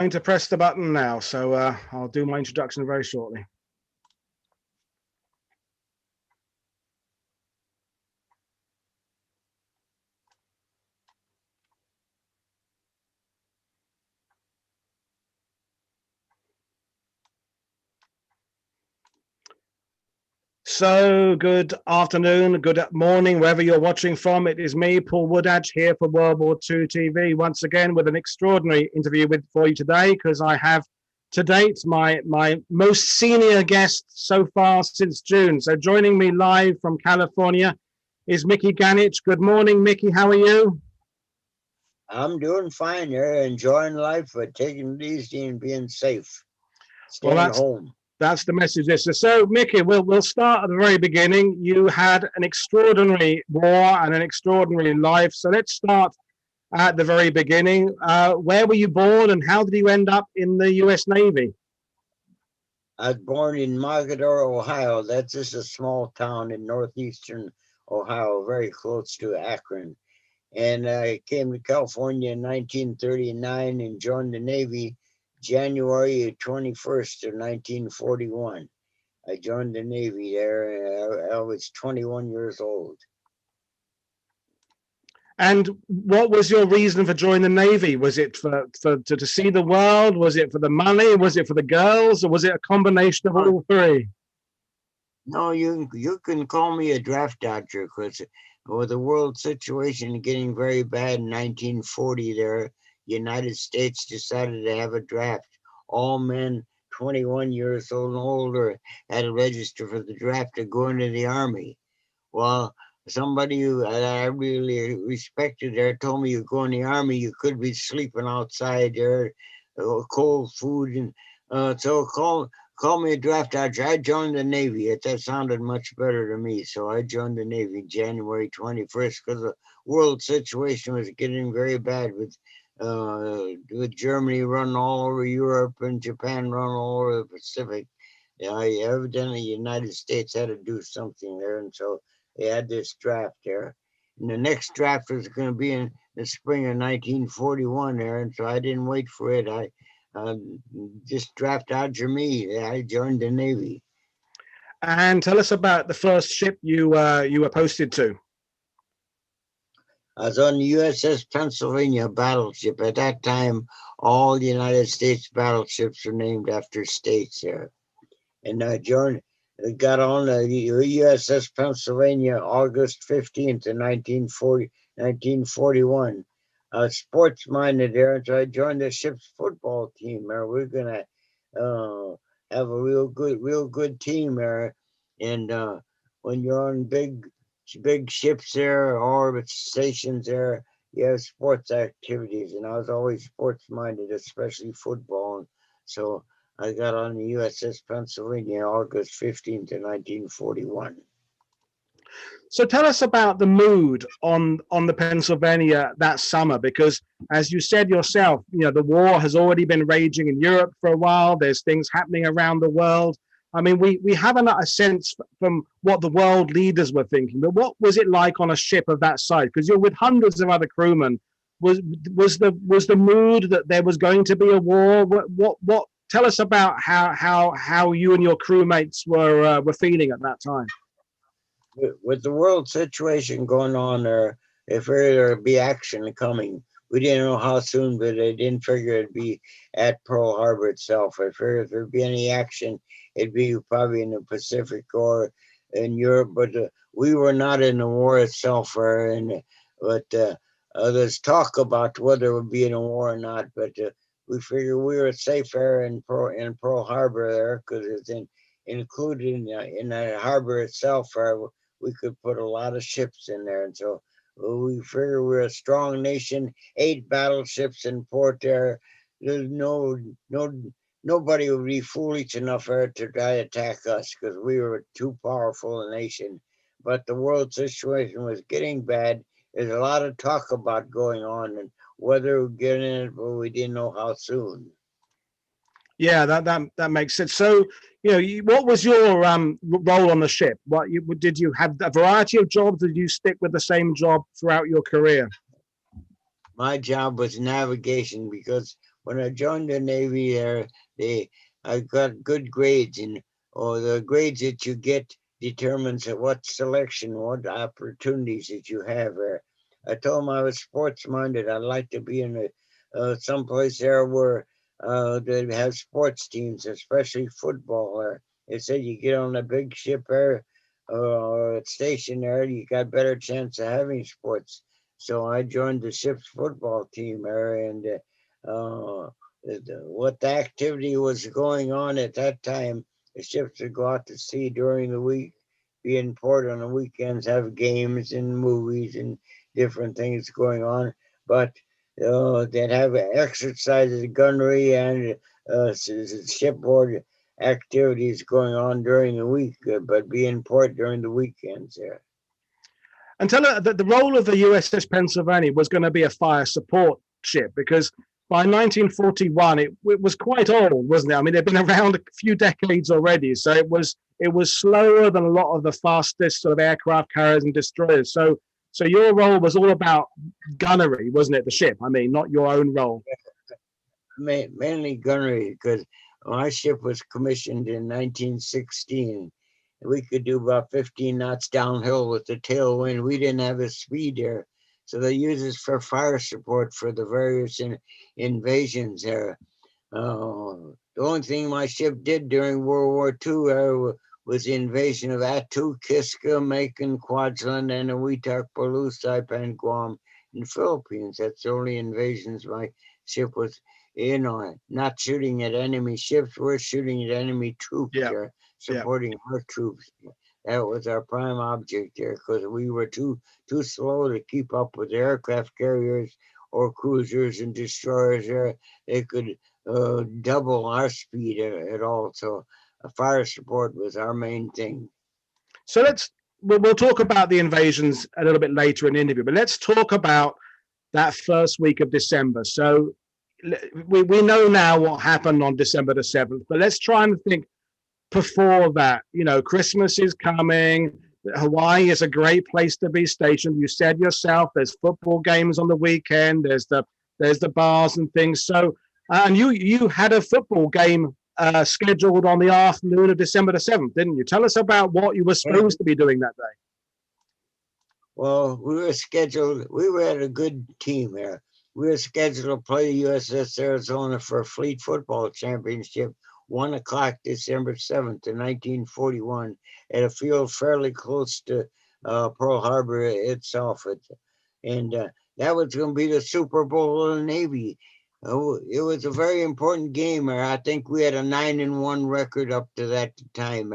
going to press the button now, so I'll do my introduction very shortly. So good afternoon, good morning, wherever you're watching from. It is me, Paul Woodadge, here for World War II TV, once again with an extraordinary interview for you today, because I have to date my most senior guest so far since June. So joining me live from California is Mickey Ganitch. Good morning, Mickey. How are you? I'm doing fine here, enjoying life, but taking it easy and being safe. Staying home. That's the message. So, Mickey, we'll start at the very beginning. You had an extraordinary war and an extraordinary life. So let's start at the very beginning. Where were you born, and how did you end up in the U.S. Navy? I was born in Mogador, Ohio. That's just a small town in northeastern Ohio, very close to Akron. And I came to California in 1939 and joined the Navy January 21st of 1941. I joined the Navy there. I was 21 years old. And what was your reason for joining the Navy? Was it to see the world? Was it for the money? Was it for the girls? Or was it a combination of all three? No, you can call me a draft dodger, because with the world situation getting very bad in 1940 there, the United States decided to have a draft. All men 21 years old and older had to register for the draft to go into the Army. Well, somebody who I really respected there told me, you go in the Army, you could be sleeping outside there, cold food, and so call me a draft dodger. I joined the Navy. That sounded much better to me, so I joined the Navy January 21st, because the world situation was getting very bad with Germany running all over Europe and Japan running all over the Pacific. Evidently, the United States had to do something there, and so they had this draft there. And the next draft was going to be in the spring of 1941 there, and so I didn't wait for it. I just draft dodger me. I joined the Navy. And tell us about the first ship you were posted to. I was on the USS Pennsylvania battleship. At that time, all the United States battleships were named after states there. And I got on the USS Pennsylvania August 15th of 1941. I was sports-minded there, and so I joined the ship's football team there. We're going to have a real good team there. And when you're on big ships there, orbit stations there, you have sports activities, and I was always sports-minded, especially football. And so I got on the USS Pennsylvania August 15th of 1941. So tell us about the mood on the Pennsylvania that summer, because as you said yourself, the war has already been raging in Europe for a while. There's things happening around the world. I mean, we have a sense from what the world leaders were thinking, but what was it like on a ship of that size? Because you're with hundreds of other crewmen. Was the mood that there was going to be a war? What? Tell us about how you and your crewmates were feeling at that time. With the world situation going on there, if there'd be action coming, we didn't know how soon, but I didn't figure it'd be at Pearl Harbor itself. I figured if there'd be any action, it'd be probably in the Pacific or in Europe, but we were not in the war itself. But there's talk about whether it would be in a war or not, but we figured we were safe there in Pearl Harbor there, because it's included in the harbor itself. We could put a lot of ships in there, and so we figure we're a strong nation. 8 battleships in port there. There's nobody would be foolish enough to try to attack us, because we were too powerful a nation. But the world situation was getting bad. There's a lot of talk about going on and whether we'd get in it, but we didn't know how soon. Yeah, that makes sense. So, what was your role on the ship? Did you have a variety of jobs? Did you stick with the same job throughout your career? My job was navigation, because when I joined the Navy there, I got good grades, and the grades that you get determines what selection, what opportunities that you have there. I told them I was sports minded. I'd like to be in someplace there where they have sports teams, especially football. They said you get on a big ship there, station there, you got better chance of having sports. So I joined the ship's football team there, and what the activity was going on at that time, the ships would go out to sea during the week, be in port on the weekends, have games and movies and different things going on. But they'd have exercises, gunnery, and shipboard activities going on during the week, but be in port during the weekends there. And tell her that the role of the USS Pennsylvania was going to be a fire support ship, because by 1941 it was quite old, wasn't it? I mean, it'd been around a few decades already, so it was slower than a lot of the fastest sort of aircraft carriers and destroyers. So your role was all about gunnery, wasn't it? The ship, I mean, not your own role. Mainly gunnery, because my ship was commissioned in 1916. We could do about 15 knots downhill with the tailwind. We didn't have a speed there. So they use us for fire support for the various invasions there. The only thing my ship did during World War II was the invasion of Attu, Kiska, Macon, Kwajalein, and Awitak, Palu, Saipan, Guam, and Philippines. That's the only invasions my ship was in on. Not shooting at enemy ships, we're shooting at enemy troops there, supporting our troops. That was our prime object there, because we were too slow to keep up with aircraft carriers or cruisers and destroyers there. They could double our speed at all. So fire support was our main thing. So we'll talk about the invasions a little bit later in the interview, but let's talk about that first week of December. So we know now what happened on December the 7th, but let's try and think before that. You know, Christmas is coming. Hawaii is a great place to be stationed. You said yourself, there's football games on the weekend. There's the bars and things. So, and you had a football game scheduled on the afternoon of December the 7th, didn't you? Tell us about what you were supposed to be doing that day. Well, we were at a good team there. We were scheduled to play the USS Arizona for a fleet football championship, 1 o'clock, December 7th, in 1941, at a field fairly close to Pearl Harbor itself. And that was going to be the Super Bowl of the Navy. It was a very important game. I think we had a 9-1 record up to that time.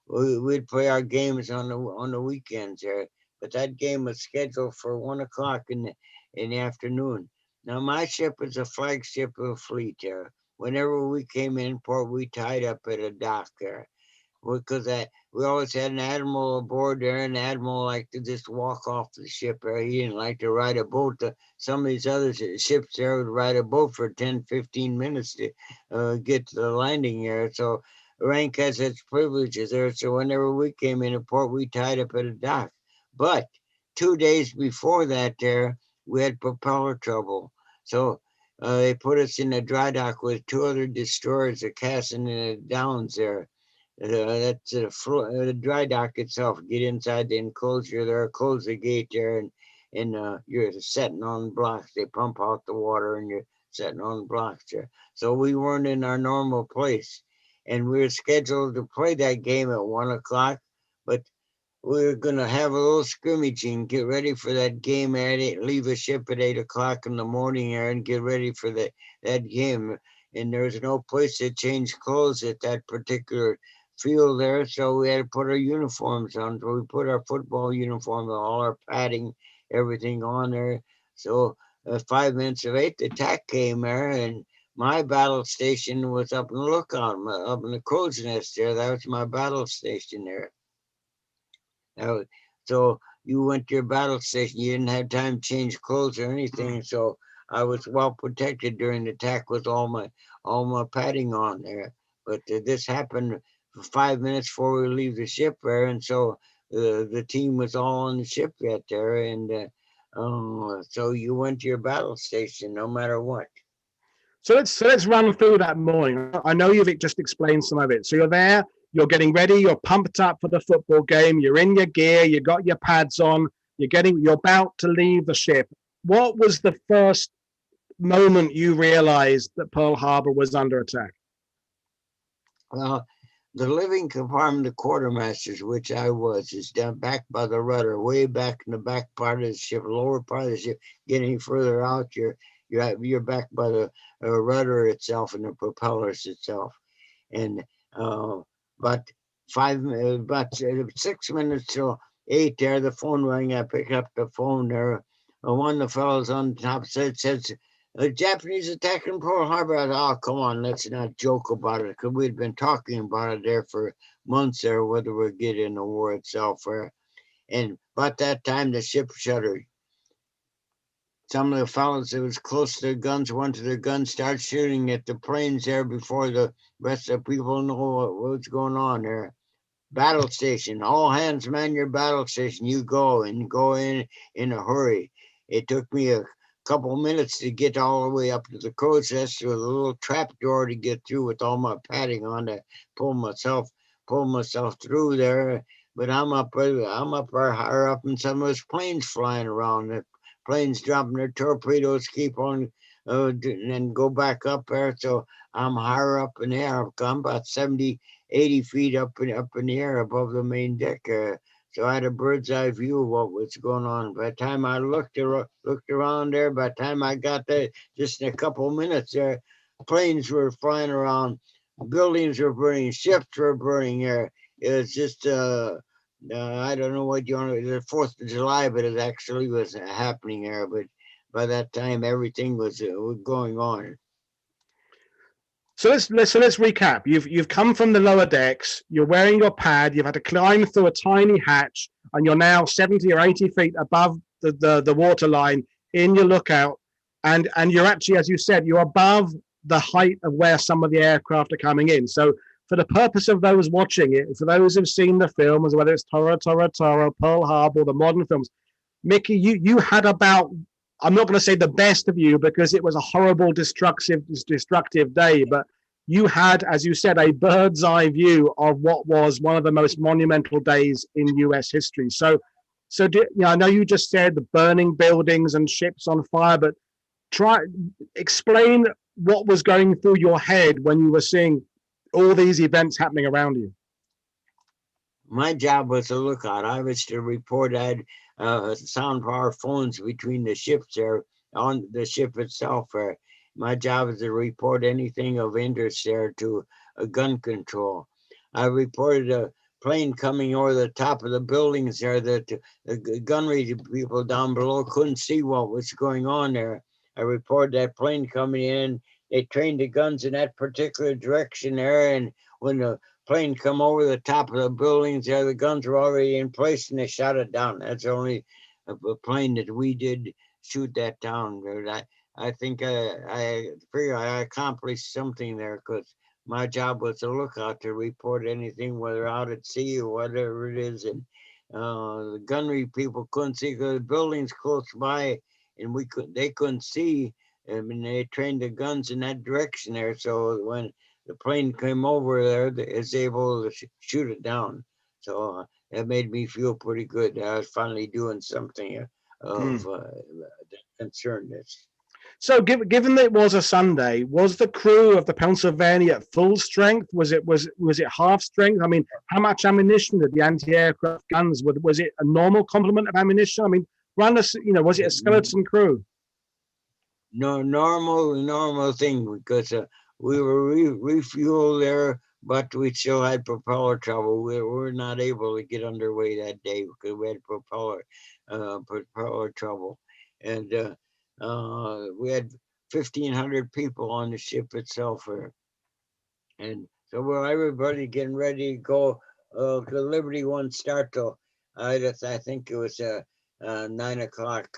We'd play our games on the weekends there. But that game was scheduled for 1 o'clock in the afternoon. Now, my ship is a flagship of the fleet there. Whenever we came in port, we tied up at a dock there. Because we always had an admiral aboard there, and the admiral liked to just walk off the ship there. He didn't like to ride a boat. Some of these other ships there would ride a boat for 10, 15 minutes to get to the landing there. So rank has its privileges there. So whenever we came into port, we tied up at a dock. But 2 days before that there, we had propeller trouble. So they put us in a dry dock with 2 other destroyers, the Cassin and the Downs there. That's the dry dock itself. Get inside the enclosure there, close the gate there, and you're setting on blocks. They pump out the water, and you're setting on blocks there. So we weren't in our normal place, and we were scheduled to play that game at 1 o'clock, but we were going to have a little scrimmaging, get ready for that game at 8, leave the ship at 8 o'clock in the morning there and get ready for that game. And there was no place to change clothes at that particular field there, so we had to put our uniforms on. So we put our football uniform, all our padding, everything on there. So 5 minutes of 8, the attack came there, and my battle station was up in the lookout, up in the crow's nest there. That was my battle station there. So you went to your battle station, you didn't have time to change clothes or anything. So I was well protected during the attack with all my padding on there. But this happened 5 minutes before we leave the ship there, and so the team was all on the ship yet there, and so you went to your battle station no matter what. So let's run through that morning. I know you've just explained some of it. So you're there, you're getting ready, you're pumped up for the football game, you're in your gear, you got your pads on, you're about to leave the ship. What was the first moment you realized that Pearl Harbor was under attack? Well, the living compartment of quartermasters, which I was, is down back by the rudder, way back in the back part of the ship, lower part of the ship. Getting further out, you're back by the rudder itself and the propellers itself. And but about 6 minutes till 8 there, the phone rang. I picked up the phone there. One of the fellows on top says the Japanese attacking Pearl Harbor. I thought, oh, come on, let's not joke about it, because we'd been talking about it there for months there, whether we'd get in the war itself. And about that time, the ship shuttered. Some of the fellows that was close to their guns went to their guns, started shooting at the planes there before the rest of the people know what's going on there. Battle station, all hands man your battle station. You go in a hurry. It took me a couple minutes to get all the way up to the crow's nest with a little trap door to get through with all my padding on to pull myself through there. But I'm up higher up, and some of those planes flying around. The planes dropping their torpedoes, keep on and then go back up there. So I'm higher up in the air. I'm about 70, 80 feet up in the air above the main deck. So I had a bird's eye view of what was going on. By the time I looked around there, by the time I got there, just in a couple of minutes there, planes were flying around, buildings were burning, ships were burning there. It was just, I don't know what you want to, the 4th of July, but it actually was happening there. But by that time, everything was going on. So let's recap. You've come from the lower decks. You're wearing your pad. You've had to climb through a tiny hatch, and you're now 70 or 80 feet above the water line in your lookout. And you're actually, as you said, you're above the height of where some of the aircraft are coming in. So for the purpose of those watching it, for those who've seen the films, whether it's Tora, Pearl Harbor, the modern films, Mickey, you had about, I'm not going to say the best of you because it was a horrible, destructive day, but you had, as you said, a bird's eye view of what was one of the most monumental days in U.S. history. So I know you just said the burning buildings and ships on fire, but explain what was going through your head when you were seeing all these events happening around you. My job was to look out. I was to report. I had sound power phones between the ships there on the ship itself. My job is to report anything of interest there to gun control. I reported a plane coming over the top of the buildings there that the gunnery people down below couldn't see what was going on there. I reported that plane coming in. They trained the guns in that particular direction there, and when the plane come over the top of the buildings there, the guns were already in place and they shot it down. That's the only a plane that we did shoot that down. I think I figure I accomplished something there, because my job was to look out to report anything, whether out at sea or whatever it is. And the gunnery people couldn't see because the buildings close by, and they couldn't see. I mean, they trained the guns in that direction there. So when the plane came over there, it's able to shoot it down. So that made me feel pretty good. I was finally doing something of that concerned us. So, given that it was a Sunday, was the crew of the Pennsylvania at full strength? Was it half strength? I mean, how much ammunition did the anti-aircraft guns? Was it a normal complement of ammunition? I mean, was it a skeleton crew? No, normal thing, because we were refueled there, but we still had propeller trouble. We were not able to get underway that day because we had propeller trouble, and we had 1,500 people on the ship itself, and so everybody getting ready to go. The Liberty won't start till I think it was 9 o'clock.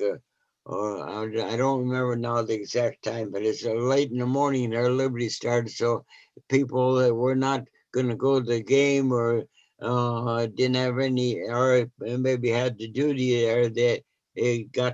Or I don't remember now the exact time, but it's late in the morning. Their Liberty started, so people that were not going to go to the game or didn't have any, or maybe had the duty there, they got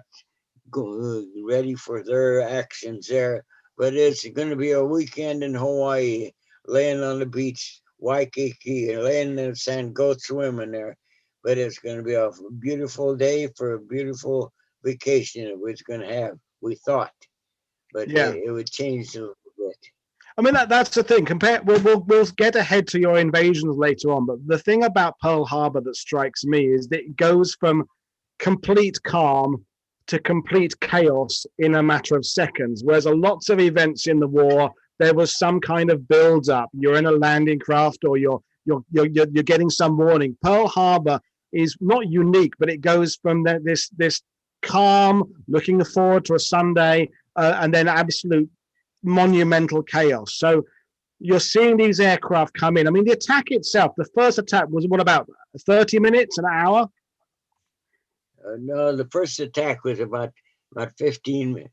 ready for their actions there. but it's going to be a weekend in Hawaii, laying on the beach, Waikiki, and laying in the sand, go swimming there. But it's going to be a beautiful day for a beautiful vacation that we're going to have, we thought. But Yeah. it would change a little bit. I mean, that's the thing. We'll get ahead to your invasions later on, but the thing about Pearl Harbor that strikes me is that it goes from complete calm to complete chaos in a matter of seconds. Whereas lots of events in the war, there was some kind of build up. You're in a landing craft, or you're getting some warning. Pearl Harbor is not unique, but it goes from this calm, looking forward to a Sunday, and then absolute monumental chaos. So you're seeing these aircraft come in. I mean, the attack itself, the first attack was what, about 30 minutes, an hour? No, the first attack was about 15,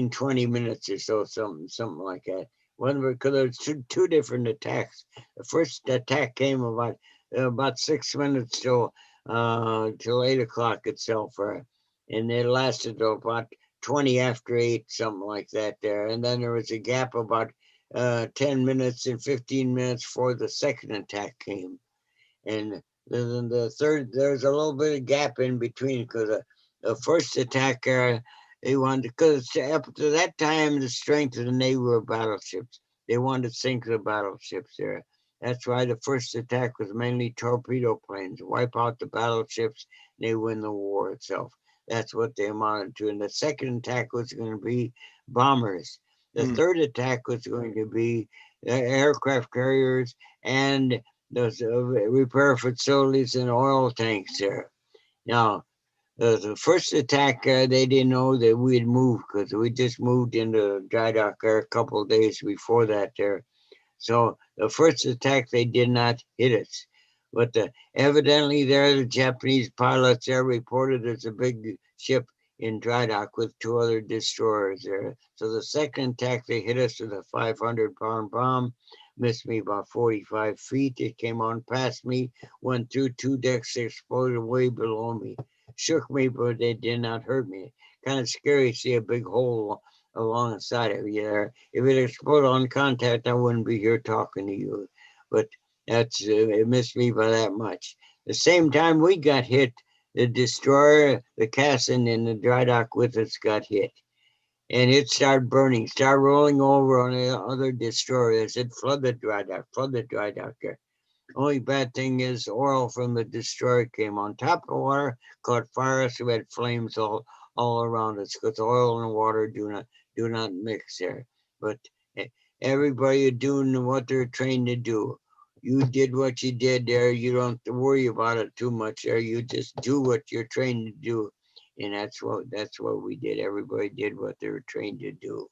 20 minutes or so, something like that. Because there's two different attacks. The first attack came about 6 minutes till 8 o'clock itself, and it lasted about 20 after 8, something like that there. And then there was a gap about 10 minutes and 15 minutes before the second attack came. And then the third, there's a little bit of gap in between, because the first attack, they wanted, because up to that time, the strength of the Navy were battleships. They wanted to sink the battleships there. That's why the first attack was mainly torpedo planes, wipe out the battleships, and they win the war itself. That's what they amounted to. And the second attack was going to be bombers. The third attack was going to be aircraft carriers and those repair facilities and oil tanks there. Now, the first attack, they didn't know that we had moved, because we just moved into dry dock there a couple of days before that there. So the first attack, they did not hit us. But evidently there, the Japanese pilots there reported there's a big ship in dry dock with 2 other destroyers there. So the second attack, they hit us with a 500-pound bomb, missed me about 45 feet. It came on past me, went through 2 decks, exploded way below me. Shook me, but it did not hurt me. Kind of scary to see a big hole along the side of you there. If it exploded on contact, I wouldn't be here talking to you. But it missed me by that much. The same time we got hit, the destroyer, the Cassin in the dry dock with us got hit. And it started burning, started rolling over on the other destroyers. It flooded the dry dock there. Only bad thing is oil from the destroyer came on top of the water, caught fire, so we had flames all around us, because oil and water do not mix there. But everybody doing what they're trained to do. You did what you did there. You don't have to worry about it too much there. You just do what you're trained to do. And that's what we did. Everybody did what they were trained to do.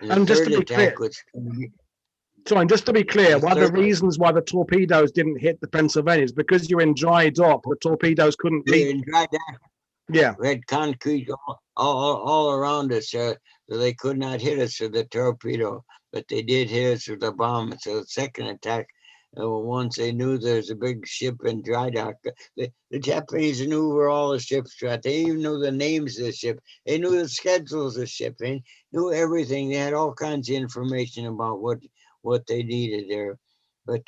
And the And just third to be attack clear, was sorry, just to be clear, the one of the third reasons why the torpedoes didn't hit the Pennsylvania is because you're in dry dock. The torpedoes couldn't reach. in dry dock. Yeah. We had concrete all around us, so they could not hit us with the torpedo, but they did hit us with the bomb. So the second attack, once they knew there's a big ship in dry dock, the Japanese knew where all the ships were at. They even knew the names of the ship. They knew the schedules of the ship. They knew everything. They had all kinds of information about what they needed there. But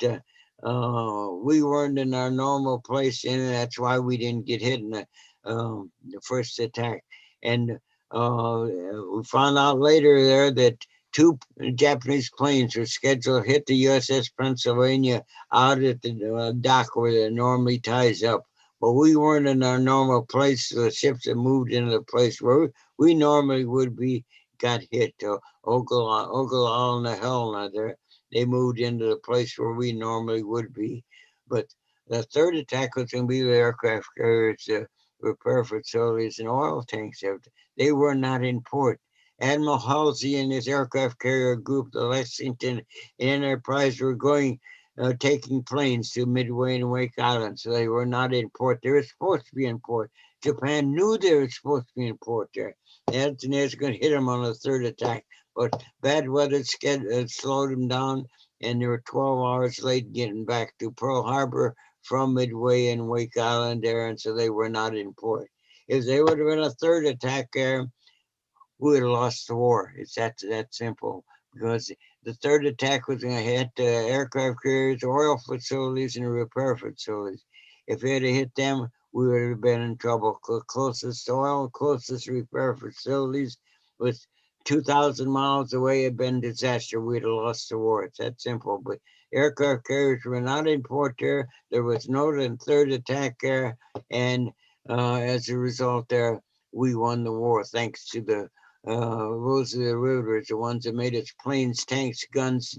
we weren't in our normal place, and that's why we didn't get hit in the first attack. And we found out later there that 2 Japanese planes were scheduled to hit the USS Pennsylvania out at the dock where it normally ties up. But we weren't in our normal place. So the ships that moved into the place where we normally would be got hit. Okinawa and the Helena there. They moved into the place where we normally would be. But the third attack was going to be the aircraft carriers, repair facilities, and oil tanks. They were not in port. Admiral Halsey and his aircraft carrier group, the Lexington and Enterprise, were taking planes to Midway and Wake Island, so they were not in port. They were supposed to be in port. Japan knew they were supposed to be in port there. Anthony was going to hit them on the third attack, but bad weather slowed them down, and they were 12 hours late getting back to Pearl Harbor from Midway and Wake Island there, and so they were not in port. If they would have been a third attack there, we would have lost the war. It's that simple. Because the third attack was going to hit the aircraft carriers, oil facilities, and repair facilities. If it had hit them, we would have been in trouble. Closest oil, closest repair facilities was 2,000 miles away. Had been disaster. We'd have lost the war. It's that simple. But aircraft carriers were not in port there. There was no third attack there, and as a result, there we won the war thanks to the Rose of the Rivers, the ones that made us planes, tanks, guns,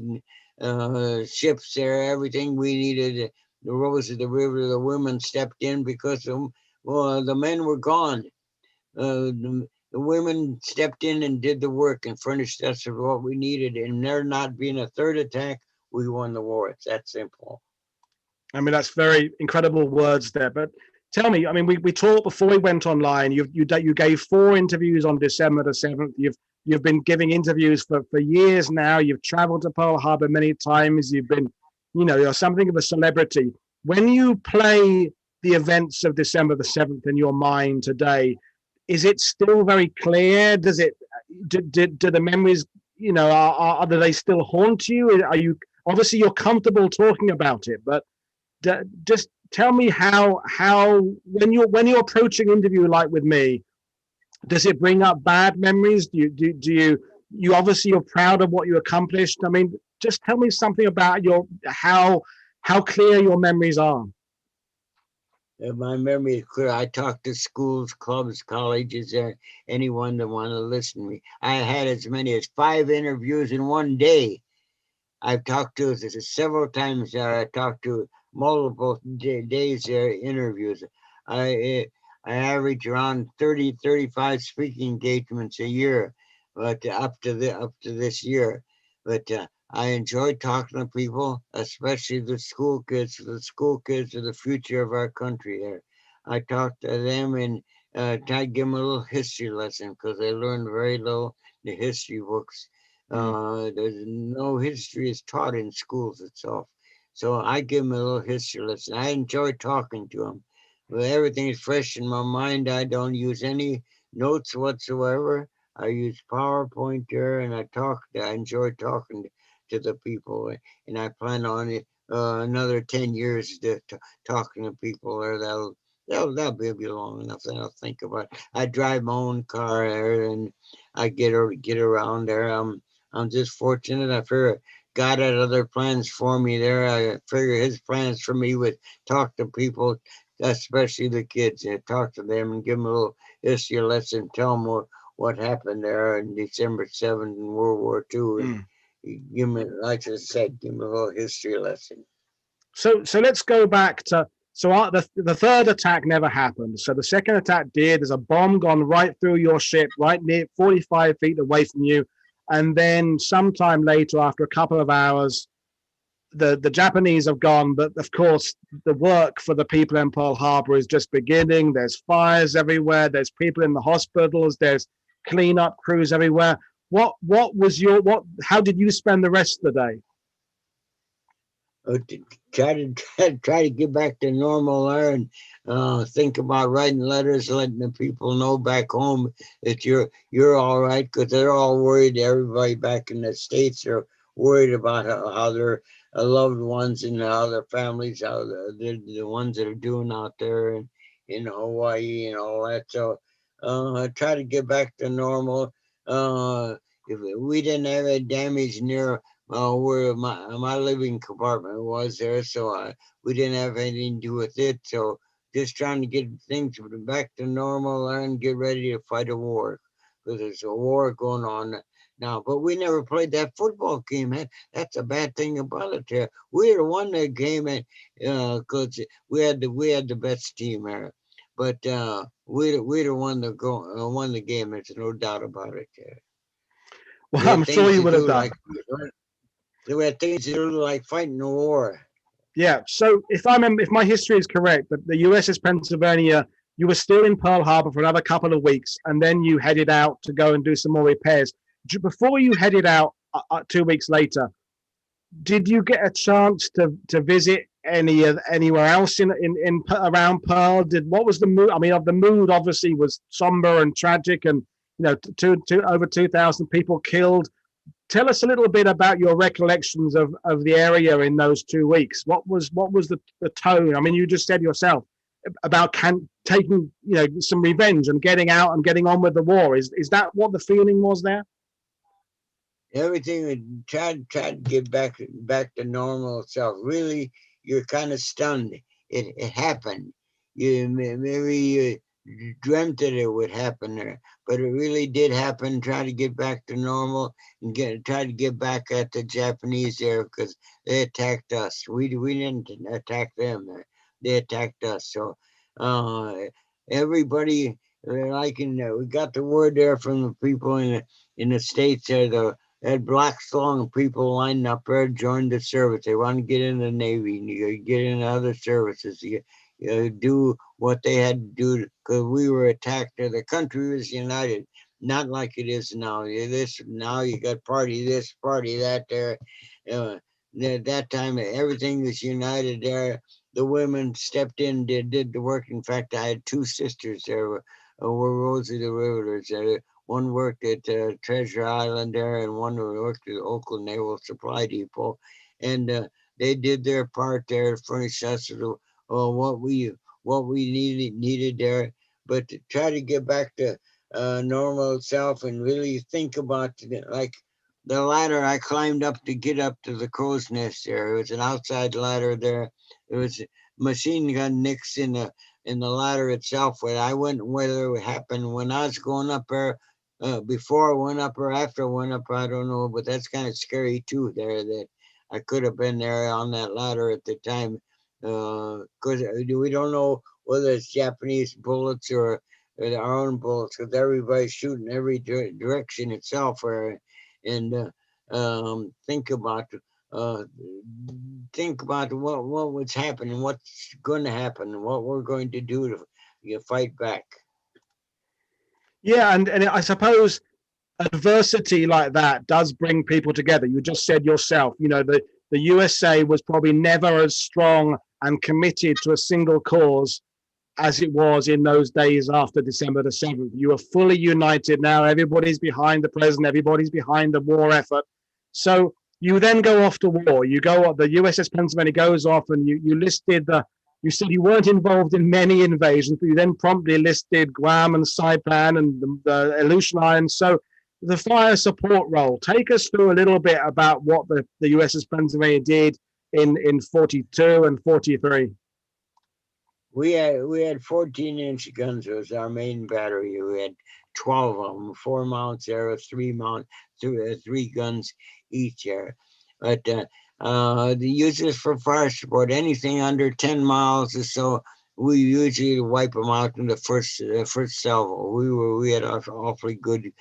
and ships there, everything we needed. The Rose of the River, the women stepped in because the men were gone. The women stepped in and did the work and furnished us with what we needed. And there not being a third attack, we won the war. It's that simple. I mean, that's very incredible words there. But tell me, I mean, we talked before we went online. You gave 4 interviews on December the 7th. You've been giving interviews for years now. You've traveled to Pearl Harbor many times. You've been, you're something of a celebrity. When you play the events of December the 7th in your mind today, is it still very clear? Do the memories, do they still haunt you? Are you, obviously you're comfortable talking about it, but just tell me how when you're approaching an interview like with me, does it bring up bad memories? Do you obviously you're proud of what you accomplished? I mean, just tell me something about how clear your memories are. My memory is clear. I talk to schools, clubs, colleges, anyone that want to listen to me. I had as many as 5 interviews in one day. I've talked to several times. I talked to multiple days interviews. I average around 30-35 speaking engagements a year, but up to this year. But I enjoy talking to people, especially the school kids. The school kids are the future of our country. I talk to them and try to give them a little history lesson because they learn very little in the history books. There's no history is taught in schools itself. So I give them a little history lesson. I enjoy talking to them. But everything is fresh in my mind. I don't use any notes whatsoever. I use PowerPoint there, and I enjoy talking to the people, and I plan on another 10 years talking to people there. That'll be long enough. Then I'll think about it. I drive my own car there, and I get around there. I'm just fortunate. I figure God had other plans for me there. I figure His plans for me would talk to people, especially the kids. Talk to them and give them a little history lesson. Tell them what happened there on December 7th in World War II. And give me, like I said, give me a little history lesson. So let's go back to the third attack never happened. So the second attack did. There's a bomb gone right through your ship, right near 45 feet away from you. And then sometime later, after a couple of hours, the Japanese have gone. But of course, the work for the people in Pearl Harbor is just beginning. There's fires everywhere. There's people in the hospitals. There's cleanup crews everywhere. How did you spend the rest of the day? Try to get back to normal there and think about writing letters, letting the people know back home that you're all right, because they're all worried. Everybody back in the States are worried about how their loved ones and how their families, how the ones that are doing out there in Hawaii and all that. So try to get back to normal. If we didn't have any damage near where my living compartment was there, so we didn't have anything to do with it. So just trying to get things back to normal and get ready to fight a war, because there's a war going on now. But we never played that football game. That's a bad thing about it. There, we'd have won that game, because we had the best team there. But we'd have won the game. There's no doubt about it. Well, I'm sure you would have done. We had things to do like fighting the war. Yeah. So if my history is correct, that the USS Pennsylvania, you were still in Pearl Harbor for another couple of weeks, and then you headed out to go and do some more repairs. Before you headed out 2 weeks later, did you get a chance to visit anywhere else in around Pearl? What was the mood? I mean, the mood obviously was somber and tragic, and over 2,000 people killed. Tell us a little bit about your recollections of the area in those 2 weeks. What was the tone? I mean, you just said yourself about taking some revenge and getting out and getting on with the war. Is that what the feeling was there? Everything would try to get back to normal itself. Really, you're kind of stunned. It happened. Maybe you dreamt that it would happen there, but it really did happen. Try to get back to normal and try to get back at the Japanese there, because they attacked us. We didn't attack them there. They attacked us. So everybody, we got the word there from the people in the States there. Had black strong people lined up there, joined the service. They want to get in the Navy, you get in other services. You do what they had to do, because we were attacked. The country was united, not like it is now. Now you got party this, party that there. At that time, everything was united there. The women stepped in, did the work. In fact, I had two sisters there, were Rosie the Riveters. One worked at Treasure Island there, and one worked at Oakland Naval Supply Depot. And they did their part there, furnished us with what we needed there. But to try to get back to normal self and really think about like the ladder I climbed up to get up to the crow's nest there. It was an outside ladder there. There was machine gun nicks in the ladder itself. But I wouldn't whether it happened when I was going up there. Before I went up or after I went up, I don't know, but that's kind of scary too there, that I could have been there on that ladder at the time, because we don't know whether it's Japanese bullets or our own bullets, because everybody's shooting every direction itself. And think about what was happening, what's going to happen, and what we're going to do to fight back. Yeah, and I suppose adversity like that does bring people together. You just said yourself, the USA was probably never as strong and committed to a single cause as it was in those days after December the 7th. You are fully united now. Everybody's behind the president. Everybody's behind the war effort. So you then go off to war. The USS Pennsylvania goes off, and you said you weren't involved in many invasions, but you then promptly listed Guam and Saipan and the Aleutian Islands. So the fire support role. Take us through a little bit about what the USS Pennsylvania did in 42 and 43. We had 14-inch guns. It was our main battery. We had 12 of them, 4 mounts there, 3 guns each there. But the uses for fire support, anything under 10 miles or so, we usually wipe them out in the first salvo. We had an awfully good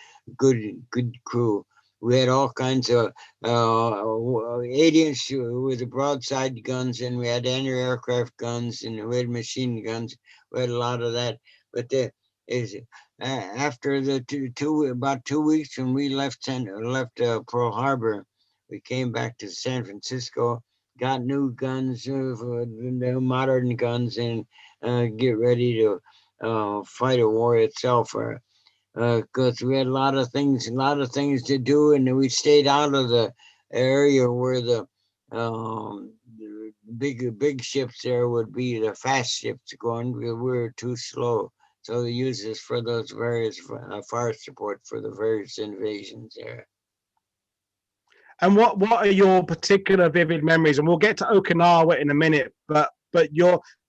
crew. We had all kinds of 8-inch with the broadside guns, and we had anti-aircraft guns, and we had machine guns. We had a lot of that. But after the about 2 weeks when we left Pearl Harbor, we came back to San Francisco, got new guns, new modern guns, and get ready to fight a war itself. Because we had a lot of things to do, and we stayed out of the area where the big ships there would be, the fast ships going. We were too slow, so they used us for those various fire support for the various invasions there. And what are your particular vivid memories? And we'll get to Okinawa in a minute, but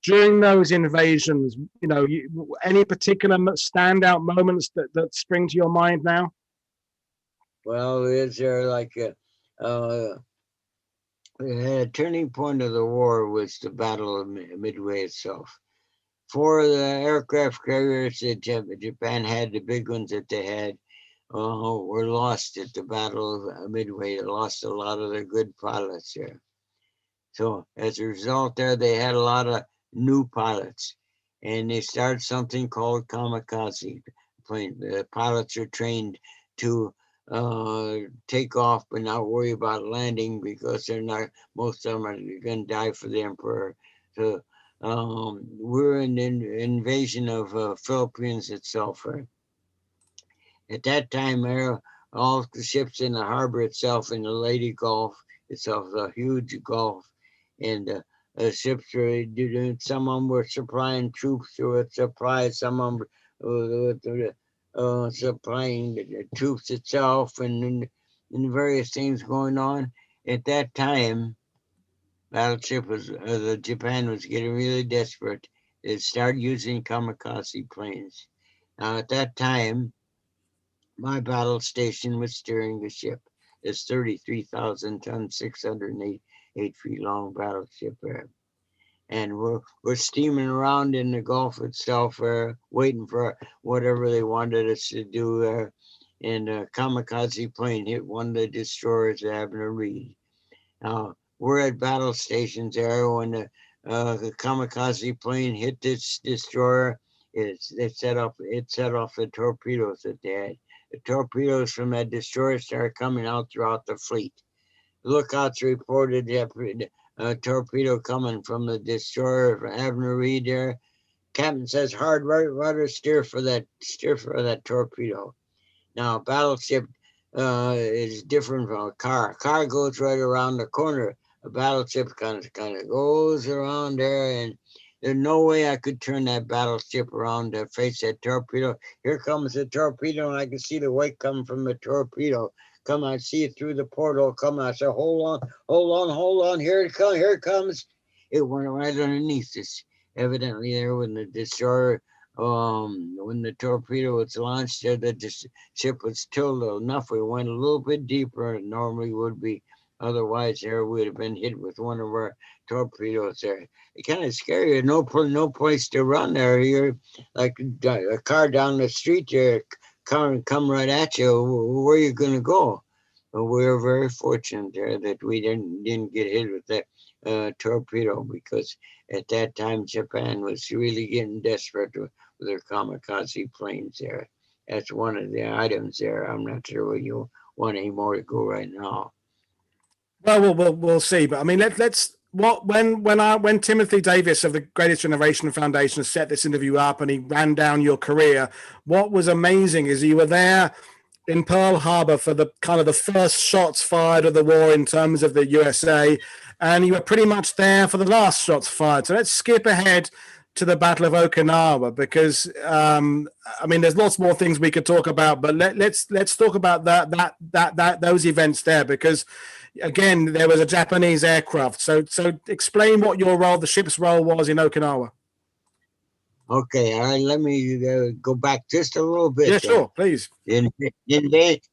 during those invasions, any particular standout moments that spring to your mind now? Well, is there like the turning point of the war was the Battle of Midway itself. 4 of the aircraft carriers that Japan had, the big ones that they had, were lost at the Battle of Midway. They lost a lot of their good pilots there. So as a result there, they had a lot of new pilots, and they started something called Kamikaze plane. The pilots are trained to take off but not worry about landing, because most of them are going to die for the emperor. So we're in the invasion of Philippines itself, right? At that time, all the ships in the harbor itself, in the Lady Gulf itself, a huge gulf, and ships were doing. Some of them were supplying troops to it, some of them supplying the troops itself, and various things going on. At that time, battleship was the Japan was getting really desperate. It started using kamikaze planes. Now, at that time, my battle station was steering the ship. It's 33,000 ton, 608 feet long battleship there. And we're steaming around in the Gulf itself, waiting for whatever they wanted us to do. And a kamikaze plane hit one of the destroyers at Abner Reed. Now, we're at battle stations there when the kamikaze plane hit this destroyer. It set off the torpedoes that they had. The torpedoes from that destroyer started coming out throughout the fleet. Lookouts reported a torpedo coming from the destroyer from Abner Reed there. Captain says, hard rudder, steer for that torpedo. Now, battleship is different from a car. A car goes right around the corner. A battleship kind of goes around there, and there's no way I could turn that battleship around to face that torpedo. Here comes the torpedo, and I can see the white coming from the torpedo. Come, I see it through the porthole. Come, I said, hold on. Here it comes. It went right underneath us. Evidently, there when the destroyer, when the torpedo was launched, the ship was tilted enough. We went a little bit deeper than normally would be. Otherwise, there would have been hit with one of our torpedoes there. It's kind of scary. No place to run there. You're like a car down the street there, come right at you. Where are you going to go? But we were very fortunate there that we didn't get hit with that torpedo, because at that time Japan was really getting desperate with their kamikaze planes there. That's one of the items there. I'm not sure where you want any more to go right now. Well, we'll see. But I mean, let's when Timothy Davis of the Greatest Generation Foundation set this interview up and he ran down your career, what was amazing is you were there in Pearl Harbor for the kind of the first shots fired of the war in terms of the USA, and you were pretty much there for the last shots fired. So let's skip ahead to the Battle of Okinawa, because I mean, there's lots more things we could talk about, but let's talk about those events there, because again, there was a Japanese aircraft. So explain what your role, the ship's role, was in Okinawa. Okay, all right. Let me go back just a little bit. Yeah, sure, please.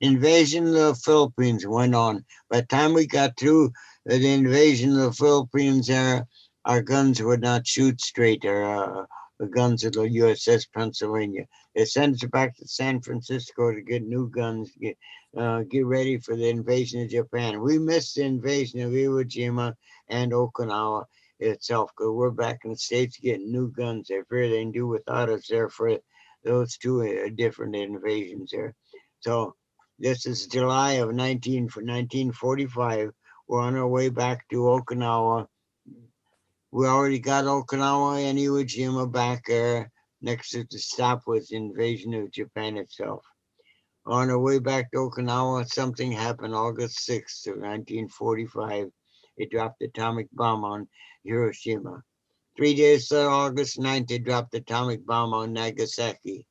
Invasion of the Philippines went on. By the time we got through the invasion of the Philippines, our guns would not shoot straight. The guns of the USS Pennsylvania. They sent us back to San Francisco to get new guns, get ready for the invasion of Japan. We missed the invasion of Iwo Jima and Okinawa itself, because we're back in the States getting new guns. I fear they can do without us there for those two different invasions there. So this is July of 1945. We're on our way back to Okinawa. We already got Okinawa and Iwo Jima back there. Next to the stop was the invasion of Japan itself. On our way back to Okinawa, something happened August 6th of 1945. They dropped the atomic bomb on Hiroshima. 3 days later, August 9th, they dropped the atomic bomb on Nagasaki.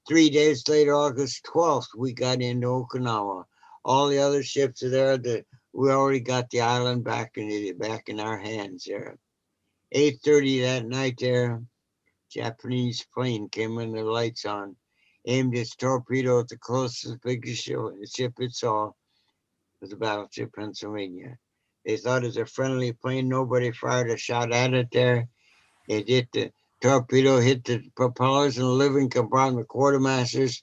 3 days later, August 12th, we got into Okinawa. All the other ships are there. We already got the island back in our hands there. 8:30 that night there, Japanese plane came in, the lights on, aimed its torpedo at the closest biggest ship it saw. It was the battleship Pennsylvania. They thought it was a friendly plane. Nobody fired a shot at it there. It hit the torpedo, hit the propellers in the living compartment, quartermasters.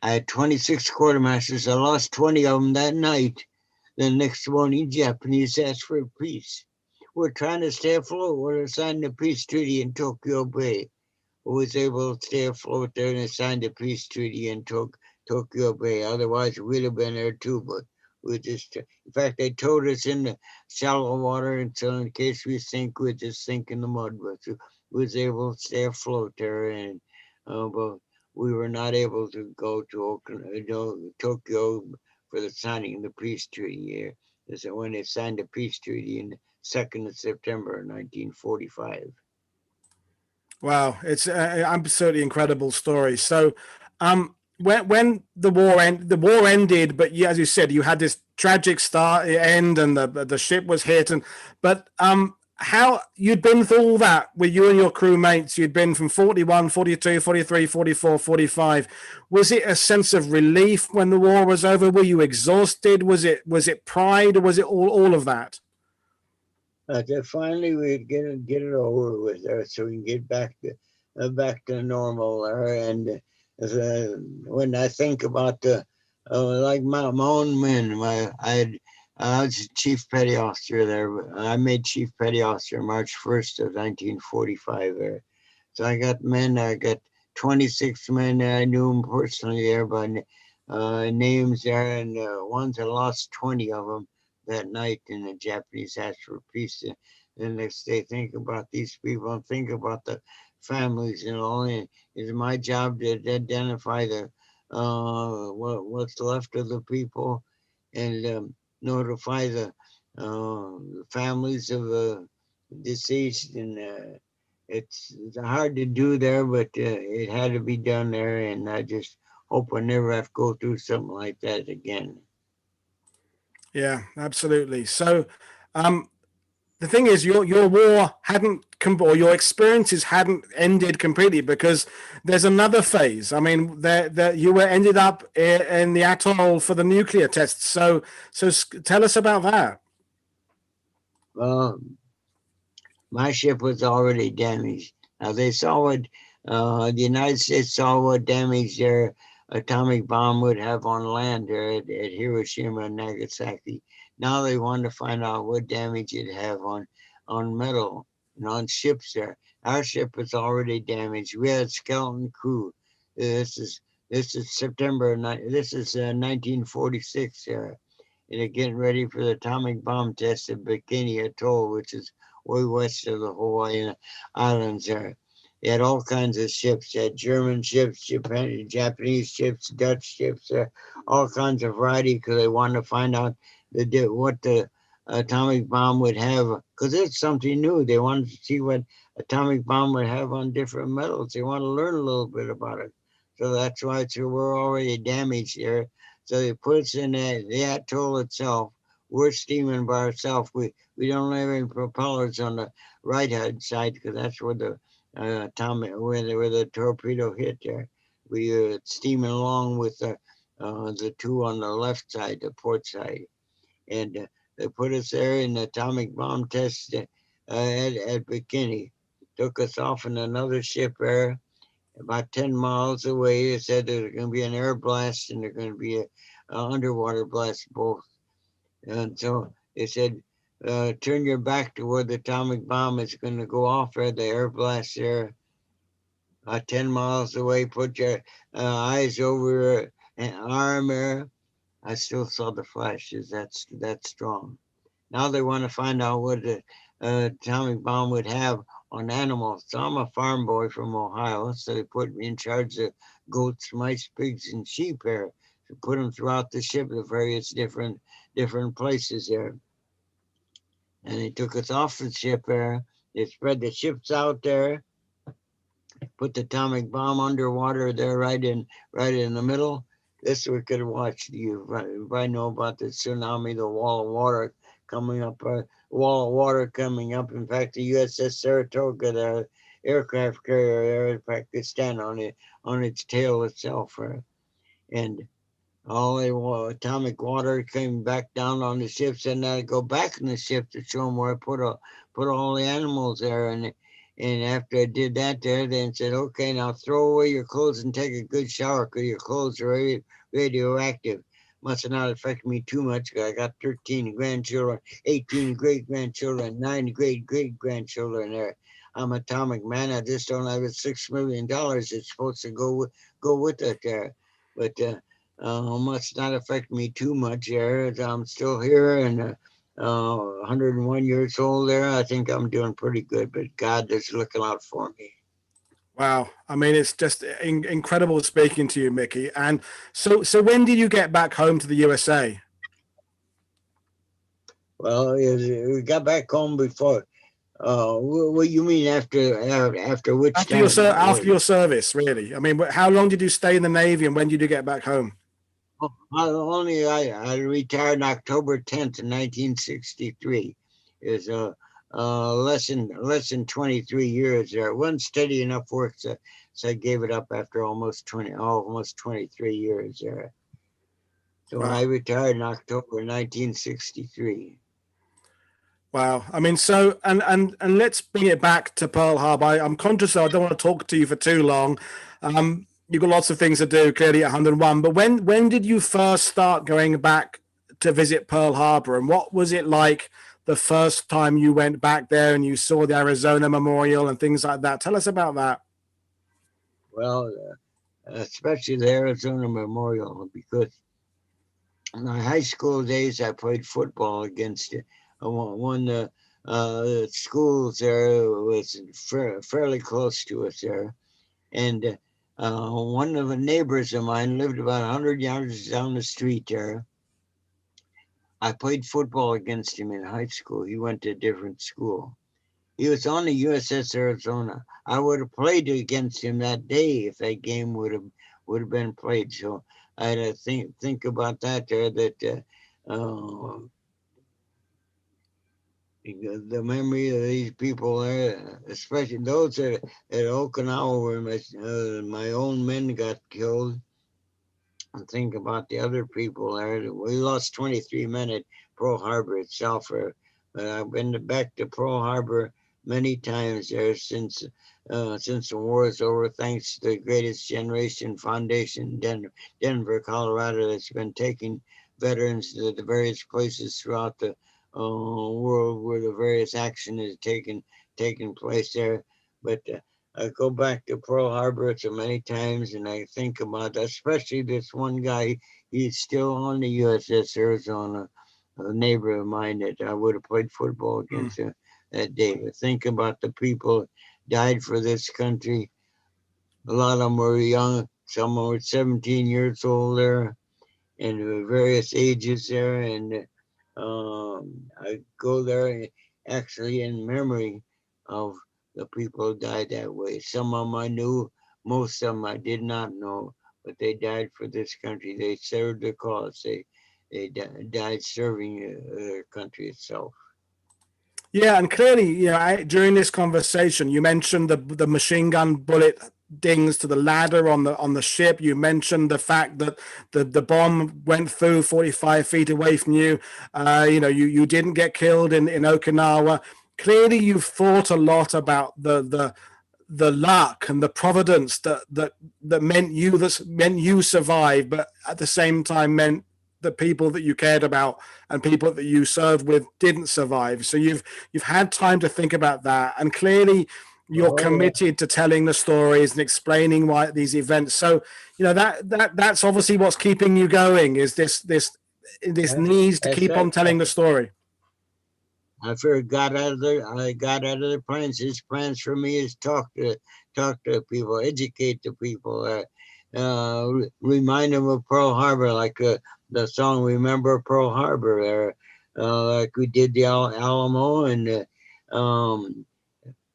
I had 26 quartermasters. I lost 20 of them that night. The next morning, Japanese asked for peace. We're trying to stay afloat. We're signed the peace treaty in Tokyo Bay. We was able to stay afloat there and signed the peace treaty in Tokyo Bay. Otherwise, we'd have been there too, but we just, in fact, they towed us in the shallow water, and so in case we sink, we'd just sink in the mud. But we was able to stay afloat there, and but we were not able to go to Tokyo for the signing of the peace treaty. This is when they signed the peace treaty in the 2nd of September 1945. Wow, it's an absolutely incredible story. So, when the war ended, but yeah, as you said, you had this tragic start end, and the ship was hit, and but how you'd been through all that with you and your crewmates, you'd been from 41, 42, 43, 44, 45. Was it a sense of relief when the war was over? Were you exhausted? Was it pride, or was it all of that? Finally we'd get it over with there, so we can get back to normal there. And when I think about the like my own men, I was chief petty officer there. I made chief petty officer March 1st of 1945 there. So I got men. I got 26 men there. I knew them personally there by names there, and ones I lost 20 of them that night, and the Japanese asked for peace. And next they think about these people and think about the families and all. And it's my job to identify the what's left of the people, and notify the families of the deceased. And it's hard to do there, but it had to be done there. And I just hope I never have to go through something like that again. Yeah, absolutely. So, um, the thing is, your war hadn't or your experiences hadn't ended completely, because there's another phase. I mean, that you were ended up in the atoll for the nuclear tests. So tell us about that. Well, my ship was already damaged. Now they saw what the United States saw what damage their atomic bomb would have on land there at Hiroshima and Nagasaki. Now they wanted to find out what damage it'd have on metal and on ships there. Our ship was already damaged. We had skeleton crew. This is September. This is 1946 there. And they're getting ready for the atomic bomb test at Bikini Atoll, which is way west of the Hawaiian Islands there. They had all kinds of ships. They had German ships, Japanese ships, Dutch ships, all kinds of variety, because they wanted to find out what the atomic bomb would have, because it's something new. They wanted to see what atomic bomb would have on different metals. They want to learn a little bit about it. So that's why we're already damaged there. So they put us in the atoll itself. We're steaming by ourselves. We don't have any propellers on the right hand side, because that's where the atomic where the torpedo hit there. We steaming along with the two on the left side, the port side, and they put us there in the atomic bomb test at Bikini. Took us off in another ship there about 10 miles away. They said there's going to be an air blast and there's going to be a underwater blast both. And so they said, turn your back to where the atomic bomb is going to go off there, the air blast there, 10 miles away. Put your eyes over an arm there. I still saw the flashes. That's strong. Now they want to find out what the atomic bomb would have on animals. So I'm a farm boy from Ohio, so they put me in charge of goats, mice, pigs, and sheep here. To put them throughout the ship to various different places there. And they took us off the ship there. They spread the ships out there, put the atomic bomb underwater there, right in the middle. This we could watch. You probably know about the tsunami, the wall of water coming up. In fact, the USS Saratoga, the aircraft carrier there, in fact, could stand on its tail itself. And all the atomic water came back down on the ships, and I go back in the ship to show them where I put all the animals there. And after I did that there, then said, okay, now throw away your clothes and take a good shower, because your clothes are radioactive. Must have not affected me too much, because I got 13 grandchildren, 18 great-grandchildren, 9 great-great-grandchildren there. I'm an atomic man. I just don't have $6 million. It's supposed to go with it there. But must not affect me too much there. I'm still here, and 101 years old there. I think I'm doing pretty good, but God is looking out for me. Wow. I mean, it's just incredible speaking to you, Mickey. And so when did you get back home to the USA? Well, we got back home before. What you mean after which time? After your service, really? I mean, how long did you stay in the Navy, and when did you get back home? I retired on October 10th, 1963. Is less than 23 years there. It wasn't steady enough work, so I gave it up after almost 23 years there. So Wow. I retired in October 1963. Wow. I mean, so and let's bring it back to Pearl Harbor. I'm conscious that I don't want to talk to you for too long. You've got lots of things to do, clearly at 101. But when did you first start going back to visit Pearl Harbor, and what was it like the first time you went back there and you saw the Arizona Memorial and things like that? Tell us about that. Well, especially the Arizona Memorial, because in my high school days, I played football against one schools there was fairly close to us there, and one of the neighbors of mine lived about 100 yards down the street there. I played football against him in high school. He went to a different school. He was on the USS Arizona. I would have played against him that day if that game would have been played. So I had to think about that there. The memory of these people there, especially those at Okinawa where my own men got killed, and think about the other people there. We lost 23 men at Pearl Harbor itself. But I've been back to Pearl Harbor many times there since the war is over, thanks to the Greatest Generation Foundation in Denver, Colorado, that's been taking veterans to the various places throughout the world where the various action is taking place there. But I go back to Pearl Harbor so many times, and I think about, especially this one guy. He's still on the USS Arizona, a neighbor of mine that I would have played football Mm. against that day. But think about the people died for this country. A lot of them were young. Some were 17 years old there, and various ages there. And I go there actually in memory of the people who died that way. Some of them I knew, most of them I did not know, but they died for this country. They served the cause. They died serving their country itself. Yeah, and clearly, during this conversation, you mentioned the machine gun bullet dings to the ladder on the ship. You mentioned the fact that the bomb went through 45 feet away from you. You didn't get killed in Okinawa. Clearly, you've thought a lot about the luck and the providence that meant you survived, but at the same time meant the people that you cared about and people that you served with didn't survive. So you've had time to think about that, and clearly you're Oh yeah, committed to telling the stories and explaining why these events. So that's obviously what's keeping you going, is this need to that's keep right. on telling the story. I first I got out of the plans. His plans for me is talk to people, educate the people, remind them of Pearl Harbor, like the song "Remember Pearl Harbor," like we did the Alamo, and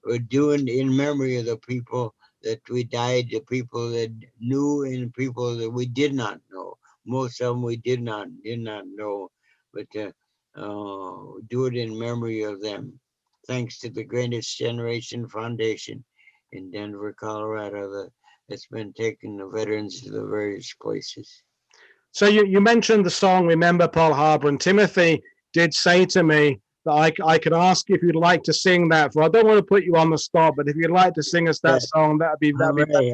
we're doing in memory of the people that we died, the people that knew, and people that we did not know. Most of them we did not know, but do it in memory of them. Thanks to the Greatest Generation Foundation in Denver, Colorado, that's been taking the veterans to the various places. So you mentioned the song "Remember Pearl Harbor," and Timothy did say to me that I could ask if you'd like to sing that. For I don't want to put you on the spot, but if you'd like to sing us Yeah, that song, all that'd be right. fantastic.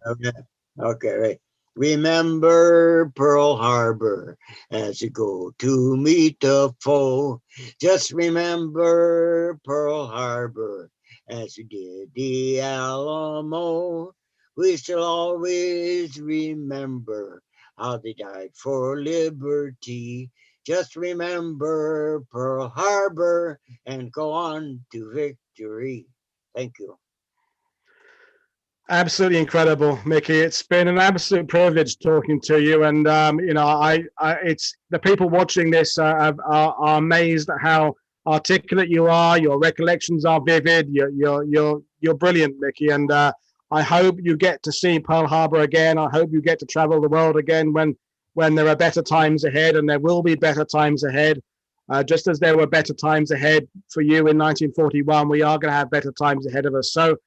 Okay. Okay, right. Remember Pearl Harbor as you go to meet the foe. Just remember Pearl Harbor as you did the Alamo. We shall always remember how they died for liberty. Just remember Pearl Harbor and go on to victory. Thank you. Absolutely incredible, Mickey. It's been an absolute privilege talking to you, and it's the people watching this are amazed at how articulate you are. Your recollections are vivid. You're brilliant, Mickey, and I hope you get to see Pearl Harbor again. I hope you get to travel the world again when there are better times ahead, and there will be better times ahead. Just as there were better times ahead for you in 1941, we are going to have better times ahead of us. So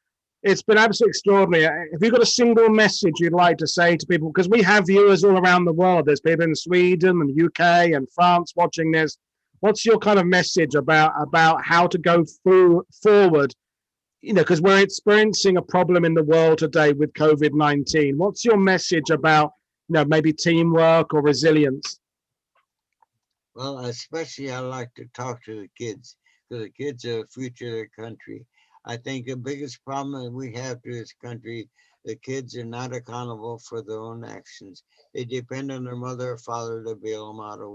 it's been absolutely extraordinary. Have you got a single message you'd like to say to people? Because we have viewers all around the world. There's people in Sweden and the UK and France watching this. What's your kind of message about how to go forward? You know, because we're experiencing a problem in the world today with COVID-19. What's your message about, maybe teamwork or resilience? Well, especially I like to talk to the kids because the kids are the future of the country. I think the biggest problem that we have to this country, the kids are not accountable for their own actions. They depend on their mother or father to bail them out of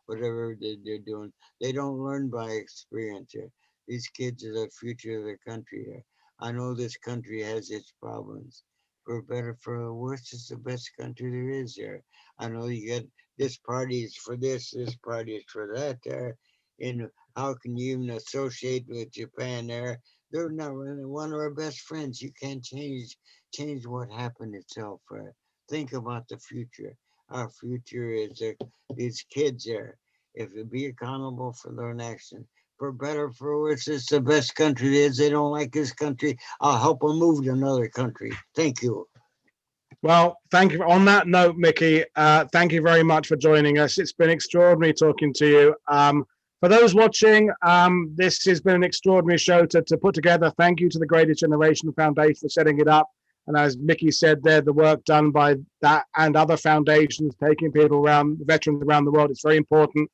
whatever they're doing. They don't learn by experience here. These kids are the future of the country here. I know this country has its problems. For better, for worse, it's the best country there is here. I know you get this party is for this party is for that there. And how can you even associate with Japan there? They're not one of our best friends. You can't change what happened itself. Think about the future. Our future is these kids there. If they be accountable for their own action, for better, for worse, it's the best country it is. They don't like this country. I'll help them move to another country. Thank you. Well, thank you. On that note, Mickey, thank you very much for joining us. It's been extraordinary talking to you. For those watching, this has been an extraordinary show to put together. Thank you to the Greatest Generation Foundation for setting it up. And as Mickey said there, the work done by that and other foundations, taking people around, veterans around the world, it's very important.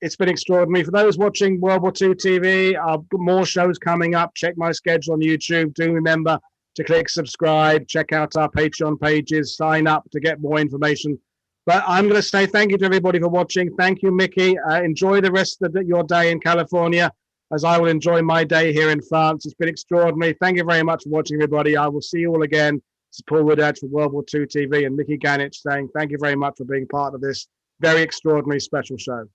It's been extraordinary. For those watching World War II TV, more shows coming up. Check my schedule on YouTube. Do remember to click subscribe, check out our Patreon pages, sign up to get more information. But I'm going to say thank you to everybody for watching. Thank you, Mickey. Enjoy the rest of your day in California, as I will enjoy my day here in France. It's been extraordinary. Thank you very much for watching, everybody. I will see you all again. This is Paul Woodard for World War II TV and Mickey Ganitch saying thank you very much for being part of this very extraordinary special show.